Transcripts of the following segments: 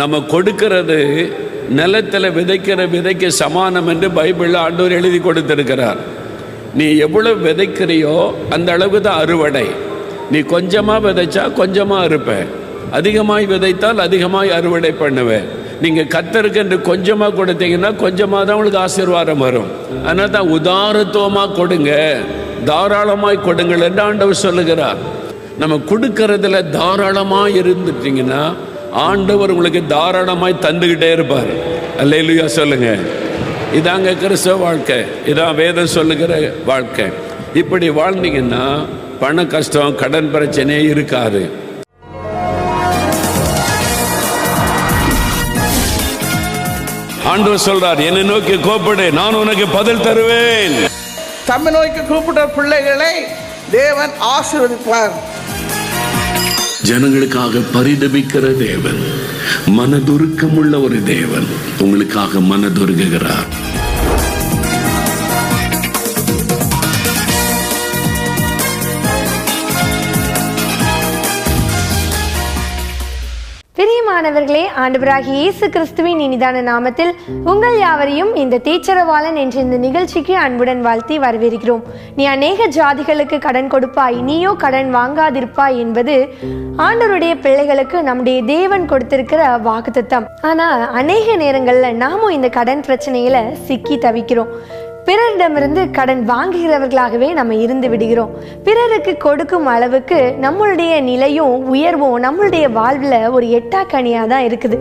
நம்ம கொடுக்கிறது நிலத்தில் விதைக்கிற விதைக்கு சமானம் என்று பைபிளில் ஆண்டவர் எழுதி கொடுத்திருக்கிறார். நீ எவ்வளவு விதைக்கிறியோ அந்த அளவுக்கு தான் அறுவடை. நீ கொஞ்சமாக விதைச்சா கொஞ்சமாக இருப்ப, அதிகமாய் விதைத்தால் அதிகமாய் அறுவடை பண்ணுவேன். நீங்கள் கர்த்தருக்கு என்று கொஞ்சமாக கொடுத்தீங்கன்னா கொஞ்சமாக தான் உங்களுக்கு ஆசீர்வாதம் வரும். அதனால தான் உதாரத்துவமாக கொடுங்க, தாராளமாய் கொடுங்கள் என்று ஆண்டவர் சொல்லுகிறார். நம்ம கொடுக்கறதுல தாராளமாக இருந்துட்டீங்கன்னா ஆண்டவர் உங்களுக்கு தாராளமாய் தந்துக்கிட்டே இருப்பார். அல்லேலூயா சொல்லுங்க. இதாங்க கிறிஸ்தவ வாழ்க்கை, இதான் வேதம் சொல்லுகிற வாழ்க்கை. இப்படி வாழ்ந்தீங்கன்னா பண கஷ்டம், கடன் பிரச்சனையே இருக்காது. ஆண்டவர் சொல்றார், என்னை நோக்கி கூப்பிடு, நான் உனக்கு பதில் தருவேன். தம்மை நோக்கி கூப்பிட்ட பிள்ளைகளை தேவன் ஆசீர்வதிப்பார். ஜனங்களுக்காக பரிதபிக்கிற தேவன், மனதுருக்கமுள்ள ஒரு தேவன் உங்களுக்காக மனதுருகுகிறார். பிரியமானவர்களே, ஆண்டவராகிய இயேசு கிறிஸ்துவின் இனிதான நாமத்தில் உங்கள் யாவரையும் இந்த தீச்சரவாளன் என்ற இந்த நிகழ்ச்சிக்கு அன்புடன் வாழ்த்தி வரவேற்கிறோம். நீ அநேக ஜாதிகளுக்கு கடன் கொடுப்பாய், நீயோ கடன் வாங்காதிருப்பாய் என்பது ஆண்டவருடைய பிள்ளைகளுக்கு நம்முடைய தேவன் கொடுத்திருக்கிற வாக்குத்தத்தம். ஆனா அநேக நேரங்கள்ல நாமும் இந்த கடன் பிரச்சனையில சிக்கி தவிக்கிறோம். பிறரிடமிருந்து கடன் வாங்குகிறவர்களாகவே நம்ம இருந்து விடுகிறோம். பிறருக்கு கொடுக்கும் அளவுக்கு நம்மளுடைய நிலையும் உயர்வும் நம்மளுடைய வாழ்வில் ஒரு எட்டாக்கனியாக தான் இருக்குது.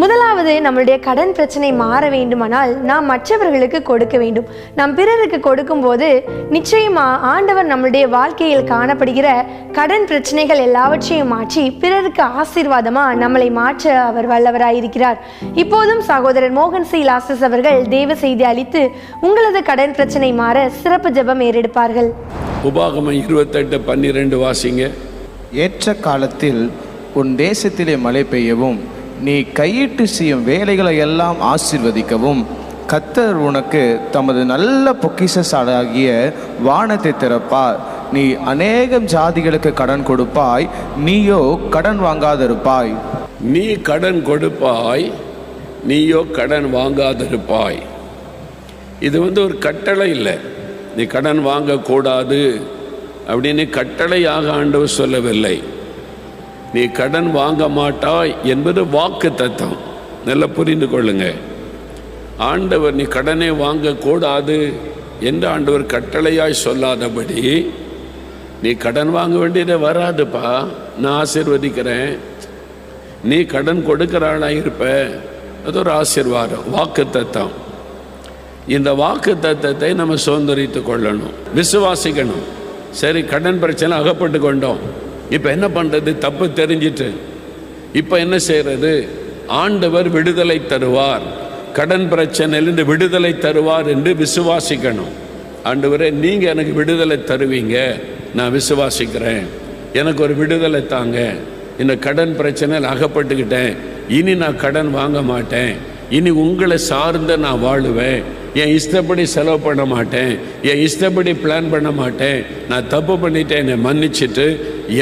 முதலாவது, நம்மளுடைய கடன் பிரச்சனை மாற வேண்டுமானால் நாம் மற்றவர்களுக்கு கொடுக்க வேண்டும். நாம் பிறருக்கு கொடுக்கும் போது நிச்சயமா ஆண்டவர் நம்மளுடைய வாழ்க்கையில் காணப்படுகிற கடன் பிரச்சனைகள் எல்லாவற்றையும் மாற்றி பிறருக்கு ஆசீர்வாதமா நம்மளை மாற்ற அவர் வல்லவராயிருக்கிறார். இப்போதும் சகோதரர் மோகன் சி லாசஸ் அவர்கள் தேவ செய்தி அளித்து உங்களது கடன் பிரச்சனை மாற சிறப்பு ஜெபம் ஏறெடுப்பார்கள். உபாகமம் 28:12 வாசிங்க. ஏற்ற காலத்தில் உன் தேசத்திலே மழை பெய்யவும், நீ கையிட்டு செய்யும் வேலைகளை எல்லாம் ஆசீர்வதிக்கவும், கர்த்தர் உனக்கு தமது நல்ல பொக்கிஷசாலையாகிய வானத்தை திறப்பார். நீ அநேகம் ஜாதிகளுக்கு கடன் கொடுப்பாய், நீயோ கடன் வாங்காதிருப்பாய். நீ கடன் கொடுப்பாய், நீயோ கடன் வாங்காதிருப்பாய். இது ஒரு கட்டளை இல்லை. நீ கடன் வாங்கக்கூடாது அப்படின்னு கட்டளையாக ஆண்டவர் சொல்லவில்லை. நீ கடன் வாங்க மாட்டாய் என்பது வாக்கு தத்தம். நல்லா புரிந்து கொள்ளுங்க. ஆண்டவர் நீ கடனை வாங்கக்கூடாது என்று ஆண்டவர் கட்டளையாய் சொல்லாதபடி நீ கடன் வாங்க வேண்டியதை வராதுப்பா, நான் ஆசீர்வதிக்கிறேன், நீ கடன் கொடுக்கிற ஆளாக இருப்ப, அது ஒரு ஆசீர்வாதம், வாக்கு தத்தம். இந்த வாக்கு தத்தத்தை நம்ம சுதந்திரித்து கொள்ளணும், விசுவாசிக்கணும். சரி, கடன் பிரச்சனை அகப்பட்டு கொண்டோம், இப்போ என்ன பண்ணுறது? தப்பு தெரிஞ்சிட்டு இப்போ என்ன செய்கிறது? ஆண்டவர் விடுதலை தருவார், கடன் பிரச்சனையிலிருந்து விடுதலை தருவார் என்று விசுவாசிக்கணும். ஆண்டவரே, நீங்கள் எனக்கு விடுதலை தருவீங்க, நான் விசுவாசிக்கிறேன், எனக்கு ஒரு விடுதலை தாங்க, இந்த கடன் பிரச்சனையில் அகப்பட்டுக்கிட்டேன், இனி நான் கடன் வாங்க மாட்டேன், இனி உங்களை சார்ந்த நான் வாழுவேன், என் இஷ்டப்படி செலவு பண்ண மாட்டேன், என் இஷ்டப்படி பிளான் பண்ண மாட்டேன், நான் தப்பு பண்ணிட்டேன், என்னை மன்னிச்சுட்டு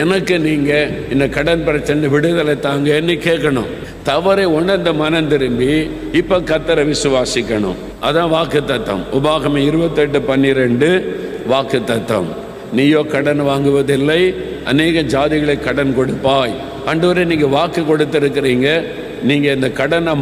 எனக்கு நீங்கள் இந்த கடன் பிரச்சனை விடுதலை தாங்கன்னு கேட்கணும். தவறை உணர்ந்த மனம் திரும்பி இப்போ கர்த்தரை விசுவாசிக்கணும். அதான் வாக்கு தத்தம். உபாகமம் 28:12 வாக்கு தத்தம். நீயோ கடன் வாங்குவதில்லை, அநேக ஜாதிகளை கடன் கொடுப்பாய். ஆண்டவரே, நீங்கள் வாக்கு கொடுத்துருக்கிறீங்க, நீங்கள் இந்த கடனை